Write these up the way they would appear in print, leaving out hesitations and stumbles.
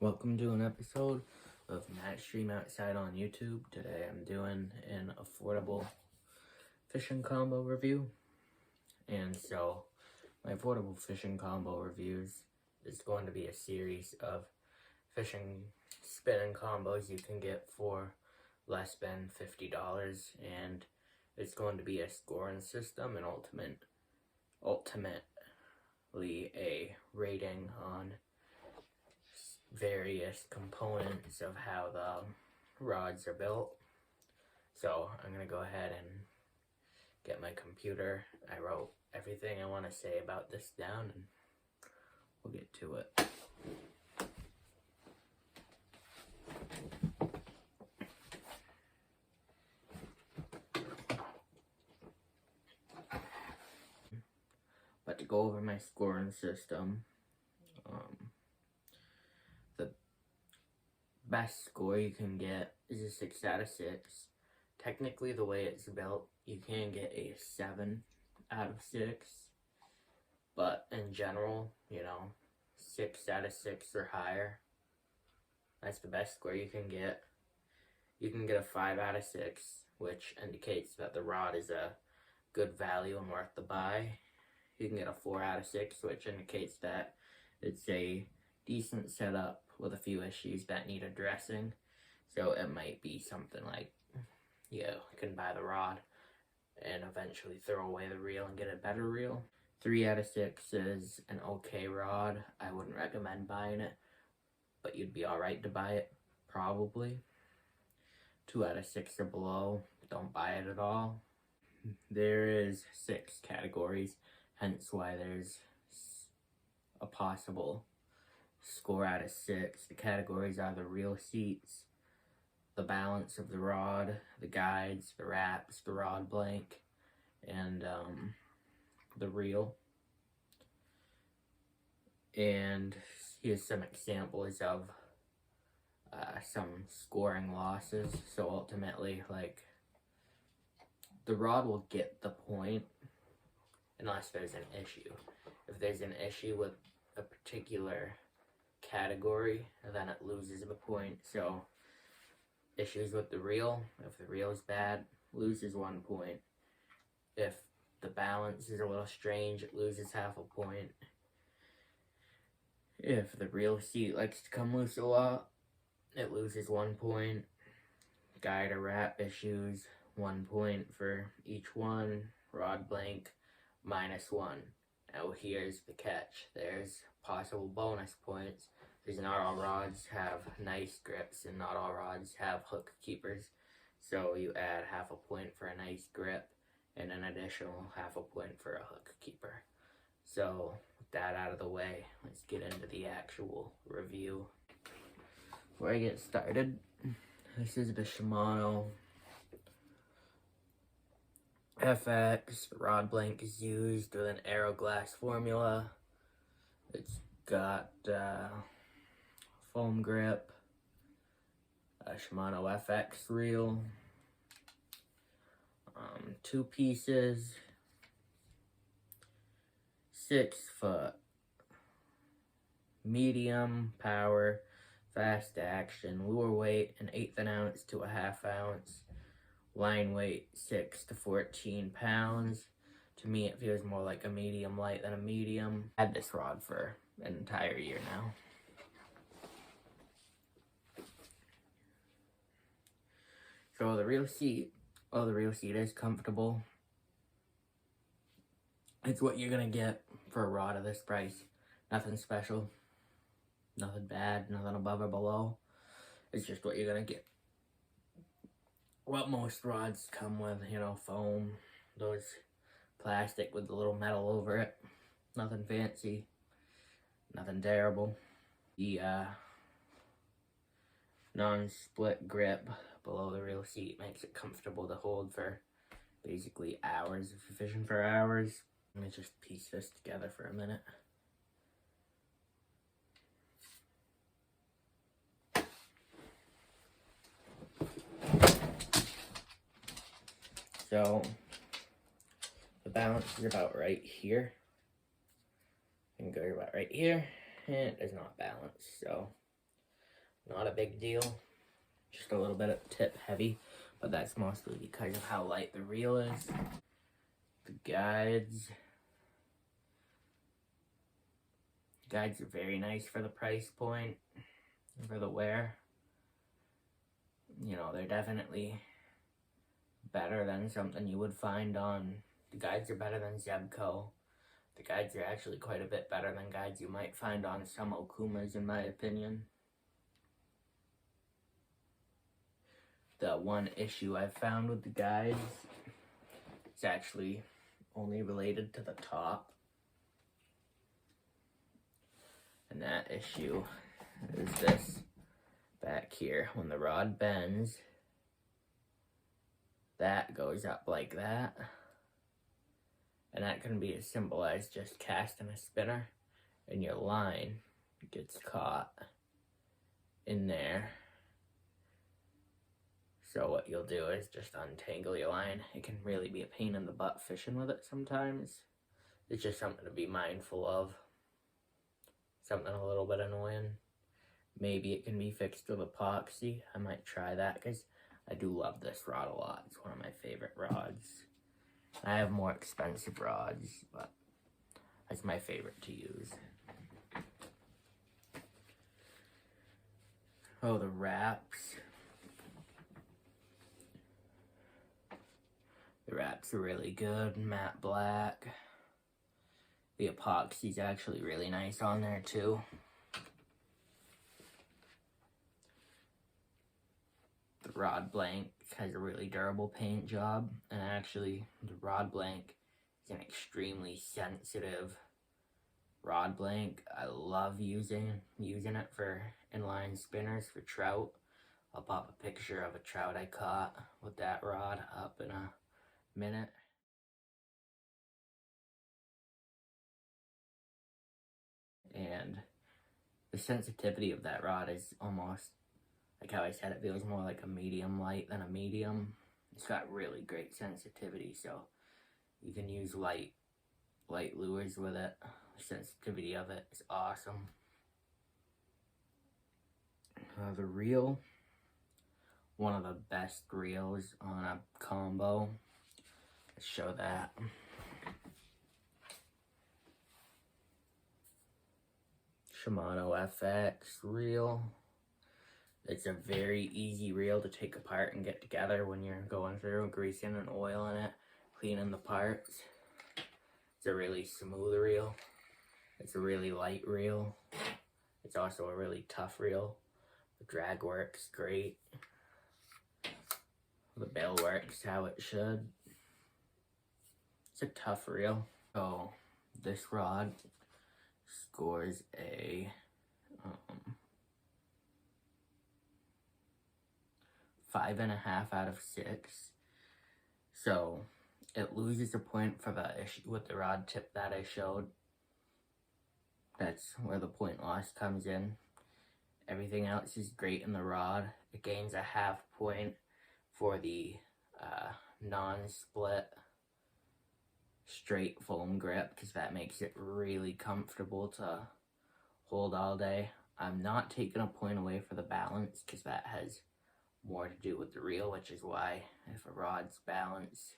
Welcome to an episode of Matt Stream Outside on YouTube. Today I'm doing an affordable fishing combo review. And so my affordable fishing combo reviews is going to be a series of fishing spinning combos you can get for less than $50, and it's going to be a scoring system and ultimately a rating on various components of how the rods are built. So I'm gonna go ahead and get my computer. I wrote everything I want to say about this down and we'll get to it. But to go over my scoring system, the best score you can get is a 6 out of 6. Technically, the way it's built, you can get a 7 out of 6. But in general, 6 out of 6 or higher. That's the best score you can get. You can get a 5 out of 6, which indicates that the rod is a good value and worth the buy. You can get a 4 out of 6, which indicates that it's a decent setup with a few issues that need addressing. So it might be something like, you can buy the rod and eventually throw away the reel and get a better reel. 3 out of 6 is an okay rod. I wouldn't recommend buying it, but you'd be alright to buy it, probably. 2 out of 6 or below, don't buy it at all. There is 6 categories, hence why there's a possible score out of 6. The categories are the reel seats, the balance of the rod, the guides, the wraps, the rod blank, and the reel. And here's some examples of some scoring losses. So ultimately, the rod will get the point unless there's an issue. If there's an issue with a particular category, then it loses the point. So issues with the reel, if the reel is bad, loses 1 point. If the balance is a little strange, it loses half a point. If the reel seat likes to come loose a lot, it loses 1 point. Guide or wrap issues, 1 point for each one. Rod blank, -1. Now here's the catch. There's possible bonus points, because not all rods have nice grips and not all rods have hook keepers. So you add half a point for a nice grip and an additional half a point for a hook keeper. So with that out of the way, let's get into the actual review. Before I get started, this is the Shimano FX. The rod blank is used with an Aeroglass formula. It's got foam grip, a Shimano FX reel, 2 pieces, 6 foot, medium power, fast action, lure weight, an 1/8 ounce to a 1/2 ounce, line weight 6 to 14 pounds. To me, it feels more like a medium light than a medium. I've had this rod for an entire year now. So the reel seat, the reel seat is comfortable. It's what you're gonna get for a rod of this price. Nothing special, nothing bad, nothing above or below. It's just what you're gonna get. What most rods come with, foam, those plastic with the little metal over it. Nothing fancy, nothing terrible. The non-split grip below the reel seat makes it comfortable to hold for basically hours if you're fishing for hours. Let me just piece this together for a minute. So the balance is about right here. You can go about right here, and it does not balance. So Not a big deal. Just a little bit of tip heavy, but that's mostly because of how light the reel is. The guides are very nice for the price point, for the wear. You know, they're definitely better than something you would find on, the guides are better than Zebco. The guides are actually quite a bit better than guides you might find on some Okumas, in my opinion. The one issue I've found with the guides is actually only related to the top. And that issue is this back here. When the rod bends, that goes up like that. And that can be as simple as just casting a spinner and your line gets caught in there. So what you'll do is just untangle your line. It can really be a pain in the butt fishing with it sometimes. It's just something to be mindful of. Something a little bit annoying. Maybe it can be fixed with epoxy. I might try that because I do love this rod a lot. It's one of my favorite rods. I have more expensive rods, but that's my favorite to use. Oh, the wraps. The wraps are really good, matte black. The epoxy's actually really nice on there too. The rod blank has a really durable paint job, and actually the rod blank is an extremely sensitive rod blank. I love using it for inline spinners for trout. I'll pop a picture of a trout I caught with that rod up in a minute. And the sensitivity of that rod is almost, like how I said, it feels more like a medium light than a medium. It's got really great sensitivity, so you can use light lures with it. The sensitivity of it is awesome. The reel, one of the best reels on a combo. Let's show that. Shimano FX reel. It's a very easy reel to take apart and get together when you're going through, greasing and oiling it, cleaning the parts. It's a really smooth reel. It's a really light reel. It's also a really tough reel. The drag works great. The bill works how it should. It's a tough reel. So this rod scores a 5.5 out of 6. So it loses a point for the issue with the rod tip that I showed. That's where the point loss comes in. Everything else is great in the rod. It gains a half point for the non-split straight foam grip, because that makes it really comfortable to hold all day. I'm not taking a point away for the balance, because that has more to do with the reel, which is why if a rod's balance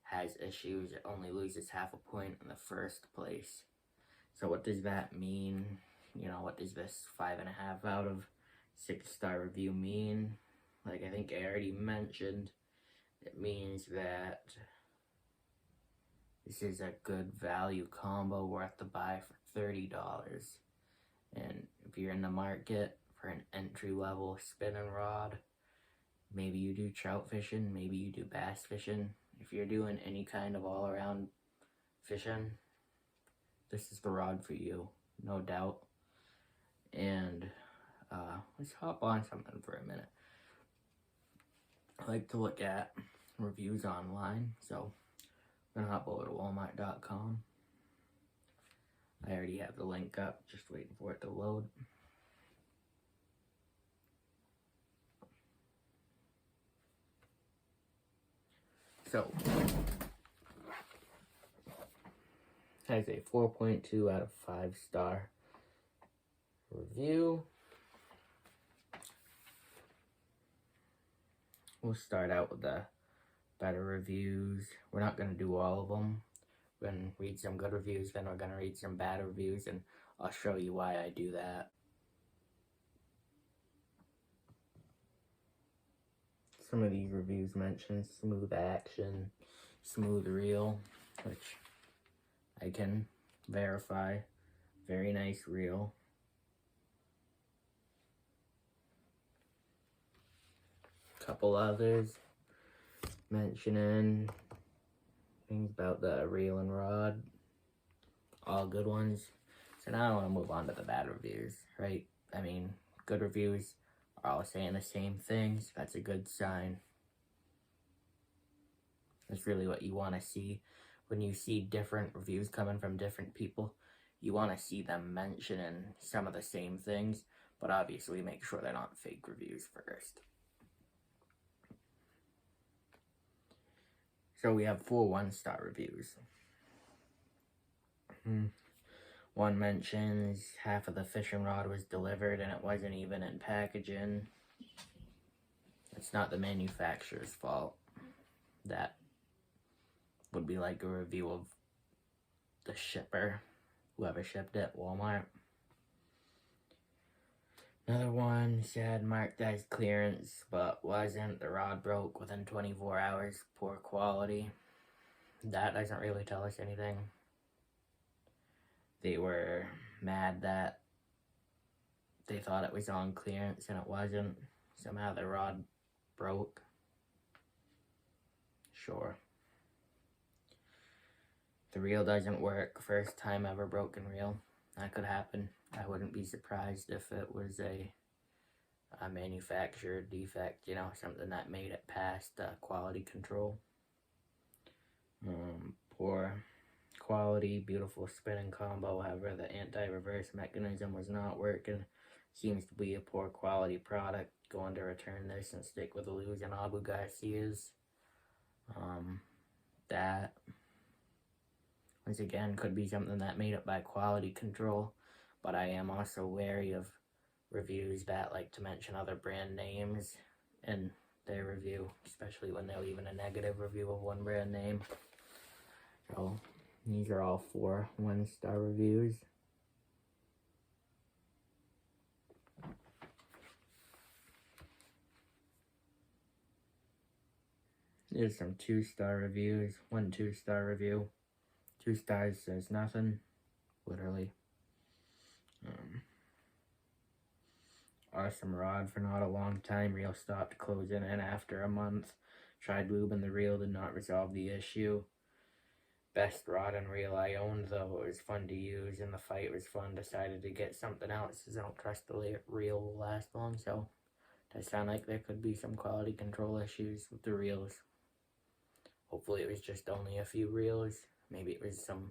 has issues, it only loses half a point in the first place. So what does that mean? You know, what does this 5.5 out of 6-star review mean? Like I think I already mentioned, it means that this is a good value combo worth to buy for $30. And if you're in the market for an entry-level spinning rod, maybe you do trout fishing, maybe you do bass fishing. If you're doing any kind of all-around fishing, this is the rod for you, no doubt. And let's hop on something for a minute. I like to look at reviews online, so I'm gonna hop over to walmart.com. I already have the link up, just waiting for it to load. So, has a 4.2 out of 5-star review. we'll start out with the better reviews. We're not going to do all of them. We're going to read some good reviews, then we're going to read some bad reviews, and I'll show you why I do that. Some of these reviews mention smooth action, smooth reel, which I can verify. Very nice reel. Couple others mentioning things about the reel and rod. All good ones. So now I want to move on to the bad reviews, right? I mean, good reviews are all saying the same things. That's a good sign. That's really what you want to see. When you see different reviews coming from different people, you want to see them mentioning some of the same things, but obviously make sure they're not fake reviews first. So we have 4 1-star reviews. One mentions half of the fishing rod was delivered and it wasn't even in packaging. It's not the manufacturer's fault. That would be like a review of the shipper, whoever shipped it, Walmart. Another one said marked as clearance, but wasn't. The rod broke within 24 hours. Poor quality. That doesn't really tell us anything. They were mad that they thought it was on clearance and it wasn't. Somehow the rod broke. Sure. The reel doesn't work. First time ever broken reel. That could happen. I wouldn't be surprised if it was a manufacturer defect, you know, something that made it past quality control. Poor quality, beautiful spinning combo. However, the anti-reverse mechanism was not working. Seems to be a poor quality product. Going to return this and stick with the Luz and Abu Garcias. That, once again, could be something that made it by quality control. But I am also wary of reviews that like to mention other brand names in their review, especially when they're leaving a negative review of one brand name. So these are all 4 1-star reviews. Here's some 2-star reviews. 1 2-star review. 2 stars says nothing, literally. Awesome rod for not a long time. Reel stopped closing in after a month. Tried lubing the reel, did not resolve the issue. Best rod and reel I owned, though. It was fun to use and the fight was fun. Decided to get something else as I don't trust the reel will last long. So it does sound like there could be some quality control issues with the reels. Hopefully it was just only a few reels. Maybe it was some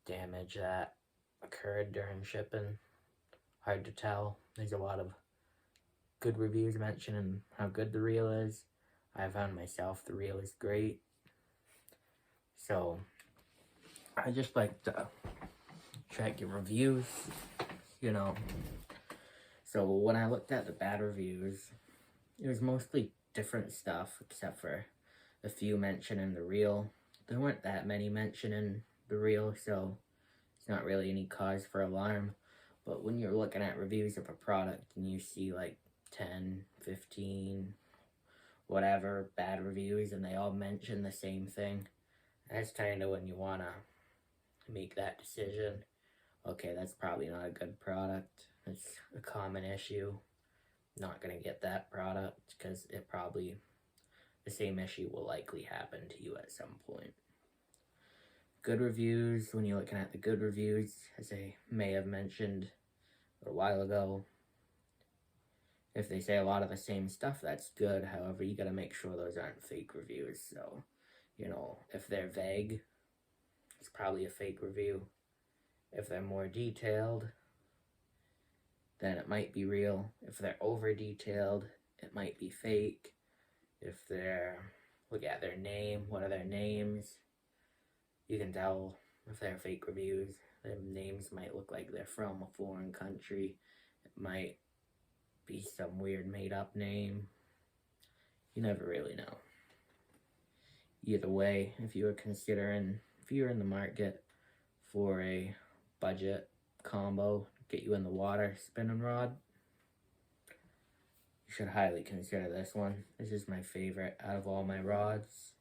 damage that occurred during shipping. Hard to tell. There's a lot of good reviews mentioning how good the reel is. I found myself the reel is great. So I just like to check your reviews, you know. So when I looked at the bad reviews, it was mostly different stuff except for a few mentioning the reel. There weren't that many mentioning the reel, so it's not really any cause for alarm. But when you're looking at reviews of a product and you see like 10, 15, whatever bad reviews and they all mention the same thing, that's kind of when you want to make that decision. Okay, that's probably not a good product. It's a common issue. Not going to get that product because the same issue will likely happen to you at some point. Good reviews, when you're looking at the good reviews, as I may have mentioned a while ago, if they say a lot of the same stuff, that's good. However, you gotta make sure those aren't fake reviews. So, you know, if they're vague, it's probably a fake review. If they're more detailed, then it might be real. If they're over detailed, it might be fake. If they're, look at their name, what are their names? You can tell if they're fake reviews. Their names might look like they're from a foreign country. It might be some weird made up name. You never really know. Either way, if you're in the market for a budget combo, get you in the water spinning rod, you should highly consider this one. This is my favorite out of all my rods.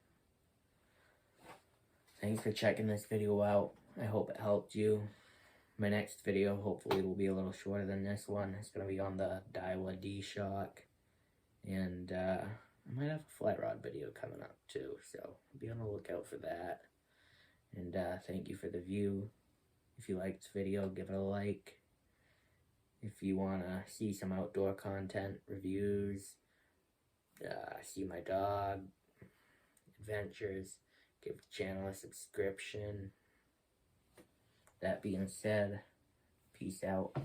Thanks for checking this video out. I hope it helped you. My next video hopefully will be a little shorter than this one. It's going to be on the Daiwa D-Shock. And I might have a fly rod video coming up too, so be on the lookout for that. And thank you for the view. If you liked this video, give it a like. If you want to see some outdoor content, reviews, see my dog, adventures, give the channel a subscription. That being said, peace out.